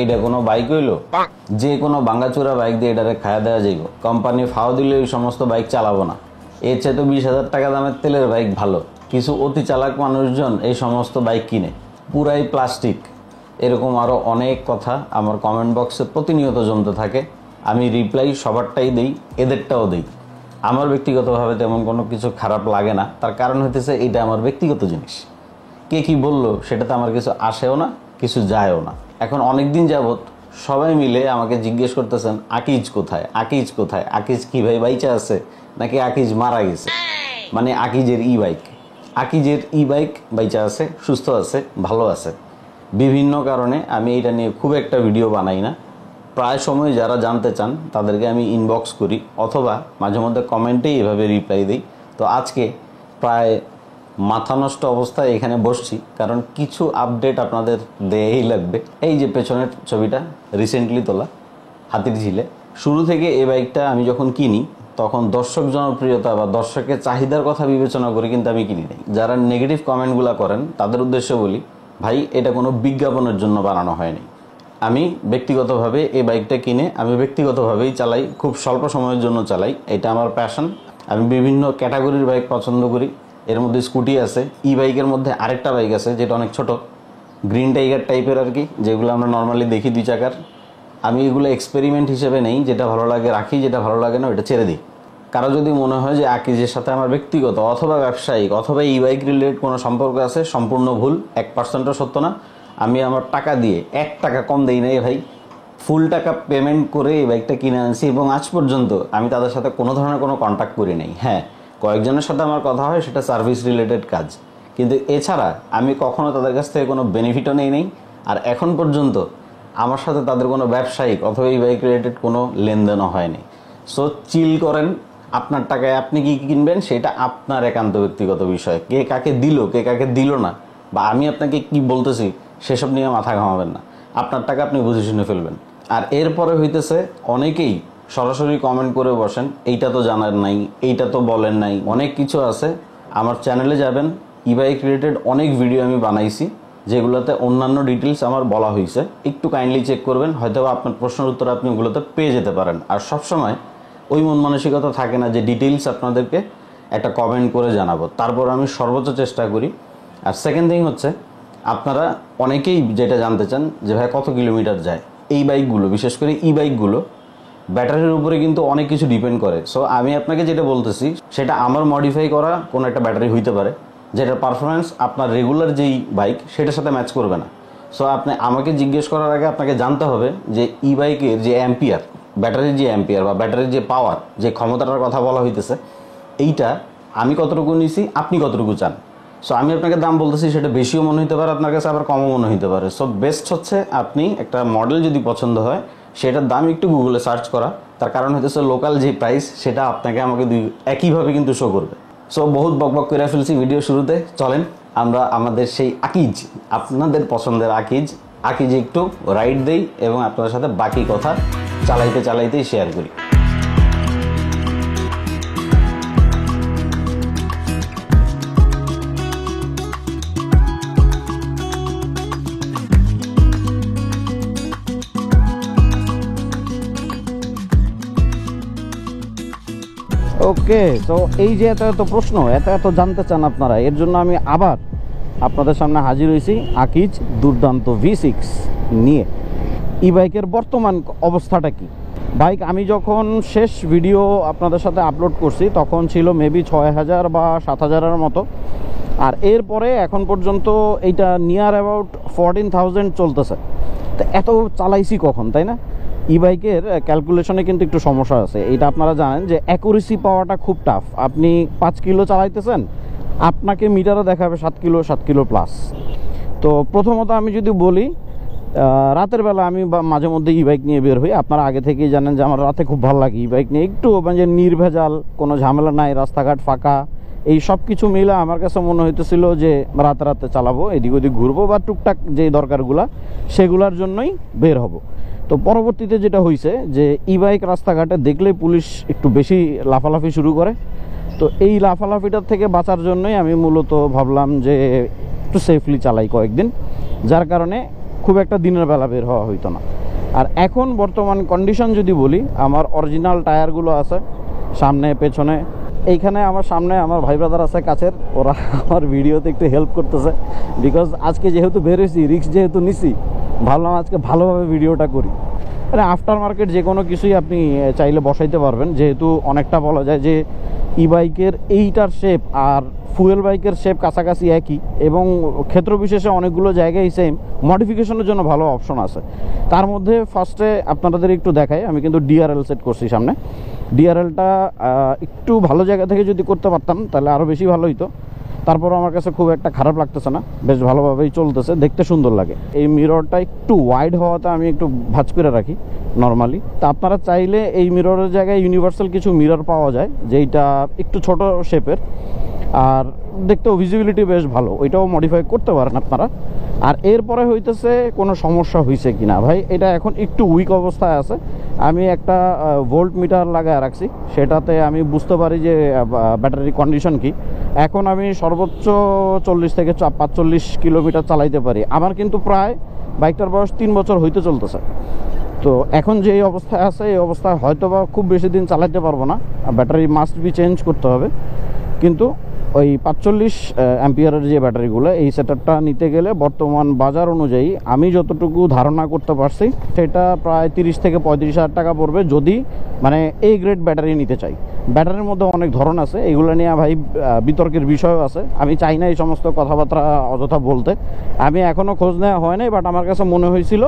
এটা কোনো বাইক হইলো? যে কোনো ভাঙাচোরা বাইক দিয়ে এটারে খায়া দেওয়া যাইব। কোম্পানি ফাও দিলে ওই সমস্ত বাইক চালাবো না। এর চেয়ে তো 20,000 টাকা দামের তেলের বাইক ভালো। কিছু অতি চালাক মানুষজন এই সমস্ত বাইক কিনে, পুরাই প্লাস্টিক। এরকম আরও অনেক কথা আমার কমেন্ট বক্সে প্রতিনিয়ত জমতে থাকে। আমি রিপ্লাই সবারটাই দিই, এদেরটাও দিই। আমার ব্যক্তিগতভাবে তেমন কোনো কিছু খারাপ লাগে না, তার কারণ হইতেছে এটা আমার ব্যক্তিগত জিনিস। কে কি বললো সেটাতে আমার কিছু আসেও না, কিছু যায়ও না। এখন অনেক দিন যাবৎ সবাই মিলে আমাকে জিজ্ঞেস করতেছেন আকিজ কোথায়, আকিজ কোথায়, আকিজ কি ভাই বাইচা আছে নাকি আকিজ মারা গেছে? মানে আকিজের ই বাইক, আকিজের ই বাইক বাইচা আছে, সুস্থ আছে, ভালো আছে। বিভিন্ন কারণে আমি এটা নিয়ে খুব একটা ভিডিও বানাই না। প্রায় সময় যারা জানতে চান তাদেরকে আমি ইনবক্স করি অথবা মাঝে মধ্যে কমেন্টেই এভাবে রিপ্লাই দিই। তো আজকে প্রায় মাথা নষ্ট অবস্থায় এখানে বসছি, কারণ কিছু আপডেট আপনাদের দেয়াই লাগবে। এই যে পেছনের ছবিটা রিসেন্টলি তোলা হাতির ঝিলে। শুরু থেকে এই বাইকটা আমি যখন কিনি তখন দর্শক জনপ্রিয়তা বা দর্শকের চাহিদার কথা বিবেচনা করে কিন্তু আমি কিনি নাই। যারা নেগেটিভ কমেন্টগুলো করেন তাদের উদ্দেশ্যে বলি, ভাই এটা কোনো বিজ্ঞাপনের জন্য বানানো হয়নি। আমি ব্যক্তিগতভাবে এই বাইকটা কিনে আমি ব্যক্তিগতভাবেই চালাই, খুব স্বল্প সময়ের জন্য চালাই। এটা আমার প্যাশন। আমি বিভিন্ন ক্যাটাগরির বাইক পছন্দ করি। এর মধ্যে স্কুটি আছে, ই বাইকের মধ্যে আরেকটা বাইক আছে যেটা অনেক ছোট, গ্রিন টাইগার টাইপের আর কি, যেগুলো আমরা নর্মালি দেখি 2 চাকার। আমি এগুলো এক্সপেরিমেন্ট হিসেবে নেই, যেটা ভালো লাগে রাখি, যেটা ভালো লাগে না ওটা ছেড়ে দিই। কারো যদি মনে হয় যে আকিজের সাথে আমার ব্যক্তিগত অথবা ব্যবসায়িক অথবা ই বাইক রিলেটেড কোনো সম্পর্ক আছে, সম্পূর্ণ ভুল, 1%ও সত্য না। আমি আমার টাকা দিয়ে 1 টাকা কম দেই নাই ভাই, ফুল টাকা পেমেন্ট করে এই বাইকটা কিনে আনছি এবং আজ পর্যন্ত আমি তাদের সাথে কোনো ধরনের কোনো কন্ট্যাক্ট করি নাই। হ্যাঁ, কয়েকজনের সাথে আমার কথা হয়, সেটা সার্ভিস রিলেটেড কাজ, কিন্তু এছাড়া আমি কখনো তাদের কাছ থেকে কোনো বেনিফিটও নেই। আর এখন পর্যন্ত আমার সাথে তাদের কোনো ব্যবসায়িক অথবা এই বাইক রিলেটেড কোনো লেনদেনও হয়নি। সো চিল করেন, আপনার টাকায় আপনি কি কিনবেন সেটা আপনার একান্ত ব্যক্তিগত বিষয়। কে কাকে দিল, কে কাকে দিল না, বা আমি আপনাকে কি বলতেছি সেসব নিয়ে মাথা ঘামাবেন না। আপনার টাকা আপনি বুঝে শুনে ফেলবেন। আর এরপরে হইতেছে অনেকেই সরাসরি কমেন্ট করে বসেন, এইটা তো জানার নাই, এইটা তো বলেন নাই, অনেক কিছু আছে। আমার চ্যানেলে যাবেন, ই বাইক রিলেটেড অনেক ভিডিও আমি বানাইছি যেগুলোতে অন্যান্য ডিটেলস আমার বলা হয়েছে। একটু কাইন্ডলি চেক করবেন, হয়তো আপনার প্রশ্নের উত্তর আপনি ওগুলোতে পেয়ে যেতে পারেন। আর সবসময় ওই মন মানসিকতা থাকে না যে ডিটেলস আপনাদেরকে একটা কমেন্ট করে জানাবো, তারপর আমি সর্বোচ্চ চেষ্টা করি। আর সেকেন্ড থিং হচ্ছে, আপনারা অনেকেই যেটা জানতে চান যে ভাই কত কিলোমিটার যায় এই বাইকগুলো, বিশেষ করে ই বাইকগুলো ব্যাটারির উপরে কিন্তু অনেক কিছু ডিপেন্ড করে। সো আমি আপনাকে যেটা বলতেছি সেটা আমার মডিফাই করা কোনো একটা ব্যাটারি হইতে পারে, যেটার পারফরমেন্স আপনার রেগুলার যেই বাইক সেটার সাথে ম্যাচ করবে না। সো আপনি আমাকে জিজ্ঞেস করার আগে আপনাকে জানতে হবে যে ই বাইকের যে অ্যাম্পিয়ার, ব্যাটারির যে অ্যাম্পিয়ার বা ব্যাটারির যে পাওয়ার, যে ক্ষমতাটার কথা বলা হইতেছে, এইটা আমি কতটুকু নিছি, আপনি কতটুকু চান। সো আমি আপনাকে দাম বলতেছি, সেটা বেশিও মনে হতে পারে আপনার কাছে, আবার কমও মনে হতে পারে। সো বেস্ট হচ্ছে আপনি একটা মডেল যদি পছন্দ হয় সেটার দাম একটু গুগলে সার্চ করা। তার কারণ হইতেছে লোকাল যে প্রাইস সেটা আপনাকে আমাকে একইভাবে কিন্তু শো করবে। সো বহুত বকবক করে ফেলছি ভিডিও শুরুতে, চলেন আমরা আমাদের সেই আকিজ, আপনাদের পছন্দের আকিজে একটু রাইড দেই এবং আপনাদের সাথে বাকি কথা চালাইতেই শেয়ার করি। ওকে, তো এই যে এত প্রশ্ন, এত জানতে চান আপনারা, এর জন্য আমি আবার আপনাদের সামনে হাজির হয়েছি আকিজ দুর্দান্ত V6 নিয়ে। ই বাইকের বর্তমান অবস্থাটা কি? বাইক আমি যখন শেষ ভিডিও আপনাদের সাথে আপলোড করছি তখন ছিল মেবি 6,000 বা 7,000-এর মতো। আর এরপরে এখন পর্যন্ত এইটা নিয়ার অ্যাবাউট 14,000 চলতেছে। তো এত চালাইছি কখন, তাই না? ই বাইকের ক্যালকুলেশনে কিন্তু একটু সমস্যা আছে। এইটা আপনারা জানেন যে অ্যাকুরেসি পাওয়াটা খুব টাফ। আপনি 5 কিলো চালাইতেছেন, আপনাকে মিটারে দেখাবে 7 কিলো প্লাস। তো প্রথমত আমি যদি বলি, রাতের বেলা আমি মাঝে মধ্যে ই বাইক নিয়ে বের হই। আপনারা আগে থেকেই জানেন যে আমার রাতে খুব ভালো লাগে ই বাইক নিয়ে, একটু মানে নির্ভেজাল, কোনো ঝামেলা নাই, রাস্তাঘাট ফাঁকা, এই সব কিছু মিলে আমার কাছে মনে হইতেছিল যে রাতে চালাবো, এদিক ওদিক ঘুরবো বা টুকটাক যে দরকারগুলা সেগুলোর জন্যই বের হব। তো পরবর্তীতে যেটা হয়েছে যে ই বাইক রাস্তাঘাটে দেখলে পুলিশ একটু বেশি লাফালাফি শুরু করে। তো এই লাফালাফিটার থেকে বাঁচার জন্যই আমি মূলত ভাবলাম যে একটু সেফলি চালাই কয়েকদিন, যার কারণে খুব একটা দিনের বেলা বের হওয়া হইতো না। আর এখন বর্তমান কন্ডিশন যদি বলি, আমার অরিজিনাল টায়ারগুলো আছে সামনে পেছনে। এইখানে আমার সামনে আমার ভাই ব্রাদার আছে কাছের, ওরা আমার ভিডিওতে একটু হেল্প করতেছে, বিকজ আজকে যেহেতু বেরোইছি, রিস্ক যেহেতু নিছি, ভাবলাম আজকে ভালোভাবে ভিডিওটা করি। মানে আফটার মার্কেট যে কোনো কিছুই আপনি চাইলে বসাইতে পারবেন, যেহেতু অনেকটা বলা যায় যে ই বাইকের এইটার শেপ আর ফুয়েল বাইকের শেপ কাছাকাছি একই, এবং ক্ষেত্র বিশেষে অনেকগুলো জায়গায় সেম, মডিফিকেশনের জন্য ভালো অপশন আছে। তার মধ্যে ফার্স্টে আপনাদের একটু দেখাই, আমি কিন্তু ডিআরএল সেট করছি সামনে। ডিআরএলটা একটু ভালো জায়গা থেকে যদি করতে পারতাম তাহলে আরও বেশি ভালো হইতো। তারপরও আমার কাছে খুব একটা খারাপ লাগতেছে না, বেশ ভালোভাবেই চলতেছে, দেখতে সুন্দর লাগে। এই মিররটা একটু ওয়াইড হওয়াতে আমি একটু ভাঁজ করে রাখি নর্মালি। তা আপনারা চাইলে এই মিররের জায়গায় ইউনিভার্সাল কিছু মিরর পাওয়া যায়, যেইটা একটু ছোট শেপের আর দেখতেও ভিজিবিলিটি বেশ ভালো, ওইটাও মডিফাই করতে পারেন আপনারা। আর এরপরে হইতেছে কোনো সমস্যা হয়েছে কিনা ভাই, এটা এখন একটু উইক অবস্থায় আছে। আমি একটা ভোল্ট মিটার লাগায় রাখছি, সেটাতে আমি বুঝতে পারি যে ব্যাটারি কন্ডিশন কি। এখন আমি সর্বোচ্চ 40 থেকে 45 কিলোমিটার চালাইতে পারি। আমার কিন্তু প্রায় বাইকটার বয়স 3 বছর হইতে চলতেছে। তো এখন যে অবস্থায় আছে, এই অবস্থায় হয়তো বা খুব বেশি দিন চালাতে পারবো না, ব্যাটারি মাস্ট বি চেঞ্জ করতে হবে। কিন্তু ওই 45 অ্যাম্পিয়ারের যে ব্যাটারিগুলো, এই সেটআপটা নিতে গেলে বর্তমান বাজার অনুযায়ী আমি যতটুকু ধারণা করতে পারছি, সেটা প্রায় 30 থেকে 35 হাজার টাকা পড়বে, যদি মানে এই গ্রেড ব্যাটারি নিতে চাই। ব্যাটারির মধ্যে অনেক ধরন আছে, এগুলো নিয়ে ভাই বিতর্কের বিষয়ও আছে। আমি চাই না এই সমস্ত কথাবার্তা অযথা বলতে, আমি এখনও খোঁজ নেওয়া হয় নাই, বাট আমার কাছে মনে হয়েছিল।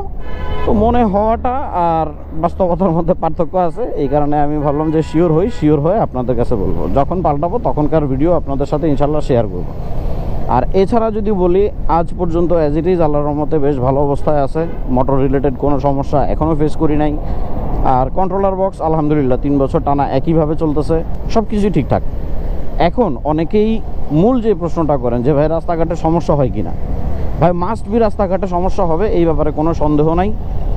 তো মনে হওয়াটা আর বাস্তবতার মধ্যে পার্থক্য আছে, এই কারণে আমি ভাবলাম যে শিওর হয়ে আপনাদের কাছে বলবো। যখন পাল্টাবো তখনকার ভিডিও আপনাদের সাথে ইনশাল্লাহ শেয়ার করবো। আর এছাড়া যদি বলি, আজ পর্যন্ত অ্যাজ ইট ইজ আল্লাহর রহমতে বেশ ভালো অবস্থায় আছে, মোটর রিলেটেড কোনো সমস্যা এখনও ফেস করি নাই। আর কন্ট্রোলার বক্স আলহামদুলিল্লাহ 3 বছর টানা একইভাবে চলতেছে, সব কিছুই ঠিকঠাক। এখন অনেকেই মূল যে প্রশ্নটা করেন যে ভাই রাস্তাঘাটে সমস্যা হয় কি না, ভাই মাস্ট বি রাস্তাঘাটে সমস্যা হবে, এই ব্যাপারে কোনো সন্দেহ নাই।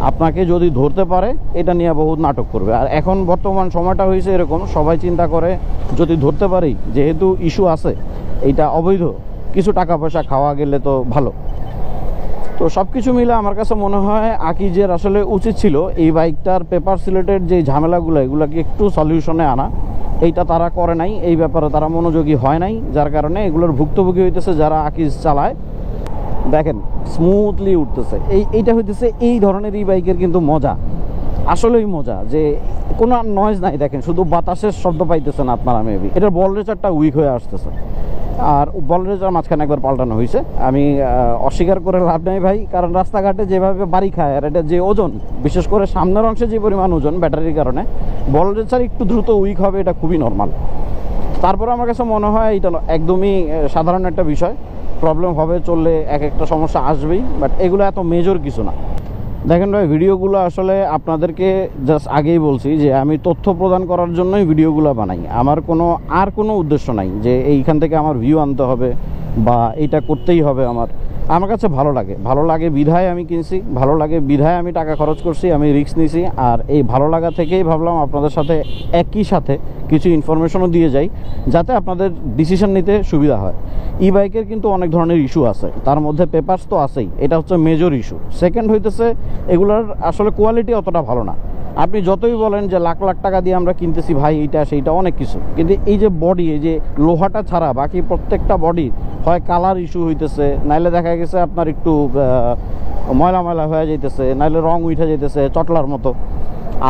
আপনাকে যদি ধরতে পারে এটা নিয়ে বহুত নাটক করবে। আর এখন বর্তমান সময়টা হয়েছে এরকম, সবাই চিন্তা করে যদি ধরতে পারি, যেহেতু ইস্যু আছে, এইটা অবৈধ, কিছু টাকা পয়সা খাওয়া গেলে তো ভালো। তো সব কিছু মিলে আমার কাছে মনে হয় আকিজের আসলে উচিত ছিল এই বাইকটার পেপার সিলেটেড যে ঝামেলাগুলো, এগুলোকে একটু সলিউশনে আনা। এইটা তারা করে নাই, এই ব্যাপারে তারা মনোযোগী হয় নাই, যার কারণে এগুলোর ভুক্তভোগী হইতেছে যারা আকিজ চালায়। দেখেন স্মুথলি উঠতেছে, এইটা হইতেছে এই ধরনের এই বাইকের কিন্তু মজা, আসলেই মজা, যে কোনো নয়েজ নাই। দেখেন শুধু বাতাসের শব্দ পাইতেছেন আপনারা মেবি। এটার বল রেচারটা উইক হয়ে আসতেছে, আর বল রেচার মাঝখানে একবার পাল্টানো হয়েছে। আমি অস্বীকার করে লাভ নেই ভাই, কারণ রাস্তাঘাটে যেভাবে বাড়ি খায় আর এটা যে ওজন, বিশেষ করে সামনের অংশে যে পরিমাণ ওজন ব্যাটারির কারণে, বল রেচার একটু দ্রুত উইক হবে, এটা খুবই নর্মাল। তারপরে আমার কাছে মনে হয় এটা একদমই সাধারণ একটা বিষয়, প্রবলেম হবে চললে এক একটা সমস্যা আসবেই, বাট এগুলো এত মেজর কিছু না। দেখেন ভাই, ভিডিওগুলো আসলে আপনাদেরকে জাস্ট আগেই বলছি যে আমি তথ্য প্রদান করার জন্যই ভিডিওগুলো বানাই, আমার কোনো উদ্দেশ্য নাই যে এইখান থেকে আমার ভিউ আনতে হবে বা এইটা করতেই হবে। আমার কাছে ভালো লাগে বিধায় আমি কিনছি, ভালো লাগে বিধায় আমি টাকা খরচ করছি, আমি রিস্ক নিছি। আর এই ভালো লাগা থেকেই ভাবলাম আপনাদের সাথে একই সাথে কিছু ইনফরমেশনও দিয়ে যাই, যাতে আপনাদের ডিসিশন নিতে সুবিধা হয়। ই বাইকের কিন্তু অনেক ধরনের ইস্যু আছে, তার মধ্যে পেপারস তো আছেই, এটা হচ্ছে মেজর ইস্যু। সেকেন্ড হইতেছে এগুলোর আসলে কোয়ালিটি অতটা ভালো না। আপনি যতই বলেন যে লাখ লাখ টাকা দিয়ে আমরা কিনতেছি ভাই এইটা সেইটা অনেক কিছু, কিন্তু এই যে বডি, এই যে লোহাটা ছাড়া বাকি প্রত্যেকটা বডি হয় কালার ইস্যু হইতেছে, নাইলে দেখা গেছে আপনার একটু ময়লা হয়ে যাইতেছে, নাইলে রং উঠে যাইতেছে চটলার মতো।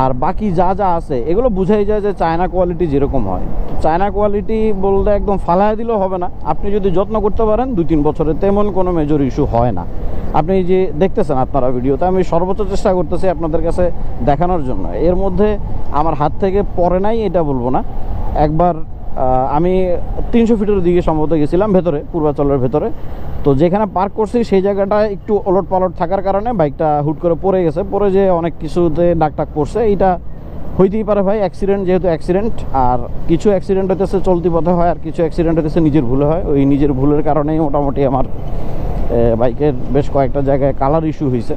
আর বাকি যা আছে এগুলো বুঝাই যায় যে চায়না কোয়ালিটি যেরকম হয়। চায়না কোয়ালিটি বলতে একদম ফালায় দিলেও হবে না, আপনি যদি যত্ন করতে পারেন 2-3 বছরে তেমন কোনো মেজর ইস্যু হয় না। আপনি যে দেখতেছেন আপনারা ভিডিওতে, আমি সর্বোচ্চ চেষ্টা করতেছি আপনাদের কাছে দেখানোর জন্য। এর মধ্যে আমার হাত থেকে পড়ে নাই এটা বলবো না। একবার আমি 300 ফিটের দিকে সম্ভবত গেছিলাম ভেতরে, পূর্বাচলের ভেতরে। তো যেখানে পার্ক করছি সেই জায়গাটা একটু ওলট পালট থাকার কারণে বাইকটা হুট করে পড়ে গেছে, পড়ে যে অনেক কিছুতে ডাকটাক পড়ছে। এইটা হইতেই পারে ভাই, অ্যাক্সিডেন্ট যেহেতু অ্যাক্সিডেন্ট। আর কিছু অ্যাক্সিডেন্ট হইতেছে চলতি পথে হয়, আর কিছু অ্যাক্সিডেন্ট হইতেছে নিজের ভুলে হয়। ওই নিজের ভুলের কারণেই মোটামুটি আমার বাইকের বেশ কয়েকটা জায়গায় কালার ইস্যু হয়েছে।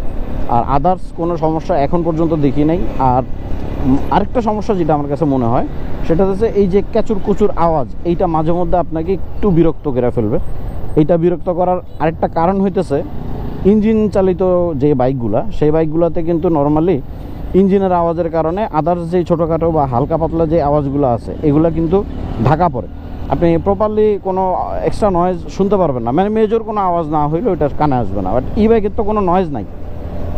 আর আদার্স কোনো সমস্যা এখন পর্যন্ত দেখি নাই। আর আরেকটা সমস্যা যেটা আমার কাছে মনে হয় সেটা হচ্ছে এই যে ক্যাচুর কুচুর আওয়াজ, এইটা মাঝে মধ্যে আপনাকে একটু বিরক্ত করে ফেলবে। এইটা বিরক্ত করার আরেকটা কারণ হইতেছে ইঞ্জিন চালিত যে বাইকগুলা, সেই বাইকগুলোতে কিন্তু নর্মালি ইঞ্জিনের আওয়াজের কারণে আদার্স যে ছোটোখাটো বা হালকা পাতলা যে আওয়াজগুলো আছে এগুলো কিন্তু ঢাকা পড়ে। আপনি প্রপারলি কোনো এক্সট্রা নয়েজ শুনতে পারবেন না, মানে মেজর কোনো আওয়াজ না হইলেও এটা কানে আসবে না। বাট ই বাইকের তো কোনো নয়েজ নাই,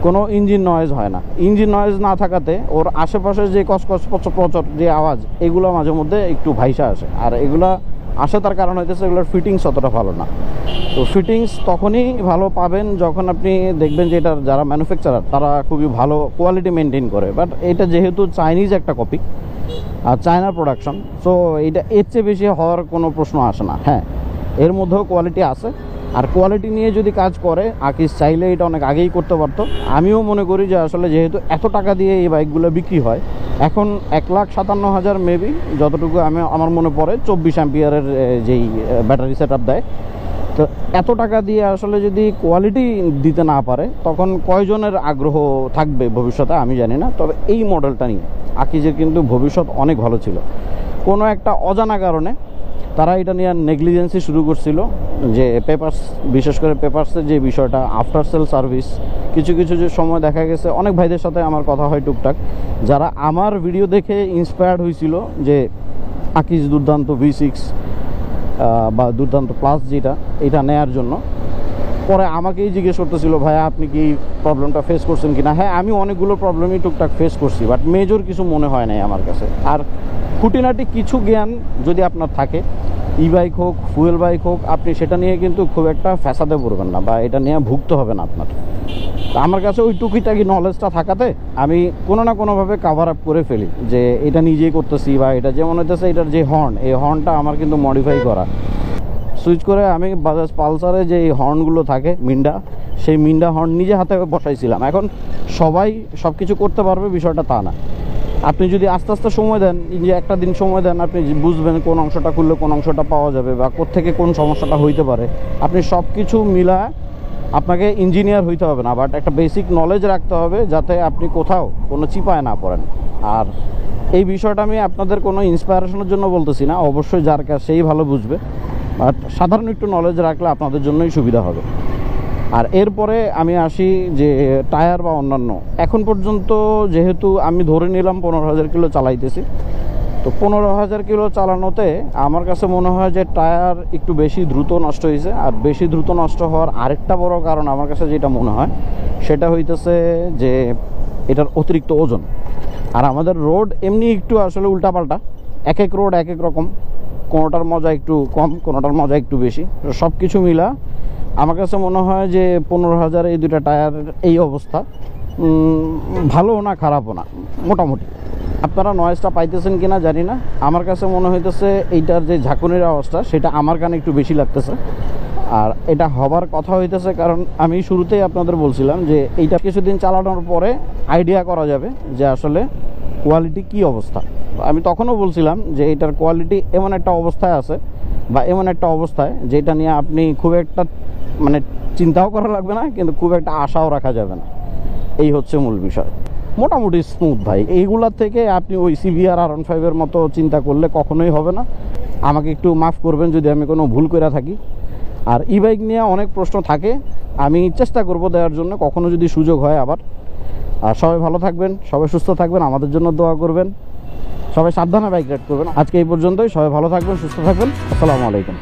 কোনো ইঞ্জিন নয়েজ হয় না। ইঞ্জিন নয়েজ না থাকাতে ওর আশেপাশে যে কসকস পচর যে আওয়াজ, এগুলো মাঝে মধ্যে একটু ভাইসা আসে। আর এগুলা আসে তার কারণ হইতেছে এগুলোর ফিটিংস অতটা ভালো না। তো ফিটিংস তখনই ভালো পাবেন যখন আপনি দেখবেন যে এটার যারা ম্যানুফ্যাকচারার তারা খুবই ভালো কোয়ালিটি মেনটেন করে। বাট এটা যেহেতু চাইনিজ একটা কপি আর চায়নার প্রোডাকশন, সো এটা এর চেয়ে বেশি হওয়ার কোনো প্রশ্ন আসে না। হ্যাঁ, এর মধ্যেও কোয়ালিটি আছে, আর কোয়ালিটি নিয়ে যদি কাজ করে আকিস চাইলে এটা অনেক আগেই করতে পারতো। আমিও মনে করি যে আসলে যেহেতু এত টাকা দিয়ে এই বাইকগুলো বিক্রি হয়, এখন 1,57,000 মেবি যতটুকু আমার মনে পড়ে 24 অ্যাম্পিয়ারের যেই ব্যাটারি সেট আপ দেয়। তো এত টাকা দিয়ে আসলে যদি কোয়ালিটি দিতে না পারে তখন কয়জনের আগ্রহ থাকবে ভবিষ্যতে আমি জানি না। তবে এই মডেলটা নিয়ে আকিজের কিন্তু ভবিষ্যৎ অনেক ভালো ছিল। কোনো একটা অজানা কারণে তারা এটা নিয়ে নেগলিজেন্সি শুরু করছিল, যে পেপারস, বিশেষ করে পেপারসের যে বিষয়টা, আফটার সেল সার্ভিস। কিছু কিছু যে সময় দেখা গেছে অনেক ভাইদের সাথে আমার কথা হয় টুকটাক, যারা আমার ভিডিও দেখে ইন্সপায়ার্ড হয়েছিল যে আকিজ দুর্দান্ত V6 বা দুর্দান্ত প্লাস যেটা, এটা নেয়ার জন্য পরে আমাকেই জিজ্ঞেস করতেছিল, ভাই আপনি কি প্রবলেমটা ফেস করছেন কিনা। হ্যাঁ, আমি অনেকগুলো প্রবলেমই টুকটাক ফেস করছি, বাট মেজর কিছু মনে হয় নাই আমার কাছে। আর খুঁটিনাটি কিছু জ্ঞান যদি আপনার থাকে, ই বাইক হোক ফুয়েল বাইক হোক, আপনি সেটা নিয়ে কিন্তু খুব একটা ফ্যাসাদে পড়বেন না বা এটা নিয়ে ভুগতে হবে না আপনার। আমার কাছে ওই টুকিটাকি নলেজটা থাকাতে আমি কোনো না কোনোভাবে কাভার আপ করে ফেলি যে এটা নিজেই করতেছি। বা এটা যেমন হইতেছে এটার যে হর্ন, এই হর্নটা আমার কিন্তু মডিফাই করা। সুইচ করে আমি বাজাজ পালসারে যে হর্নগুলো থাকে মিন্ডা, সেই মিন্ডা হর্ন নিজে হাতে বসাইছিলাম। এখন সবাই সব কিছু করতে পারবে বিষয়টা তা না। আপনি যদি আস্তে আস্তে সময় দেন, যে একটা দিন সময় দেন, আপনি বুঝবেন কোন অংশটা খুললে কোন অংশটা পাওয়া যাবে বা কোত্থেকে কোন সমস্যাটা হইতে পারে। আপনি সব কিছু মিলা, আপনাকে ইঞ্জিনিয়ার হইতে হবে না, বাট একটা বেসিক নলেজ রাখতে হবে যাতে আপনি কোথাও কোনো চিপায় না পড়েন। আর এই বিষয়টা আমি আপনাদের কোনো ইন্সপায়ারেশনের জন্য বলতেছি না, অবশ্যই যার কাছে সেই ভালো বুঝবে, বাট সাধারণ একটু নলেজ রাখলে আপনাদের জন্যই সুবিধা হবে। আর এরপরে আমি আসি যে টায়ার বা অন্যান্য। এখন পর্যন্ত যেহেতু আমি ধরে নিলাম 15,000 কিলো চালাইতেছি, তো 15,000 কিলো চালানোতে আমার কাছে মনে হয় যে টায়ার একটু বেশি দ্রুত নষ্ট হয়েছে। আর বেশি দ্রুত নষ্ট হওয়ার আরেকটা বড় কারণ আমার কাছে যেটা মনে হয় সেটা হইতেছে যে এটার অতিরিক্ত ওজন। আর আমাদের রোড এমনি একটু আসলে উল্টাপাল্টা, এক এক রোড এক এক রকম, কোনোটার মজা একটু কম, কোনোটার মজা একটু বেশি। সব কিছু মিলা আমার কাছে মনে হয় যে 15,000 এই দুইটা টায়ারের এই অবস্থা ভালোও না খারাপও না, মোটামুটি। আপনারা নয়েজটা পাইতেছেন কিনা জানি না, আমার কাছে মনে হইতেছে এইটার যে ঝাঁকুনির আওয়াজটা সেটা আমার কানে একটু বেশি লাগতেছে। আর এটা হবার কথা হইতেছে কারণ আমি শুরুতেই আপনাদের বলছিলাম যে এইটা কিছুদিন চালানোর পরে আইডিয়া করা যাবে যে আসলে কোয়ালিটি কি অবস্থা। আমি তখনও বলছিলাম যে এটার কোয়ালিটি এমন একটা অবস্থায় আছে বা এমন একটা অবস্থায় যেটা নিয়ে আপনি খুব একটা মানে চিন্তাও করা লাগবে না, কিন্তু খুব একটা আশাও রাখা যাবে না। এই হচ্ছে মূল বিষয়। মোটামুটি স্মুথ ভাই। এইগুলার থেকে আপনি ওই CBR R15-এর মতো চিন্তা করলে কখনোই হবে না। আমাকে একটু মাফ করবেন যদি আমি কোনো ভুল করে থাকি। আর ই বাইক নিয়ে অনেক প্রশ্ন থাকে, আমি চেষ্টা করব দেওয়ার জন্য কখনো যদি সুযোগ হয় আবার। আর সবাই ভালো থাকবেন, সবাই সুস্থ থাকবেন, আমাদের জন্য দোয়া করবেন, সবাই সাবধানে বাইক রাইড করবেন। আজকে এই পর্যন্তই। সবাই ভালো থাকবেন, সুস্থ থাকবেন। আসসালামু আলাইকুম।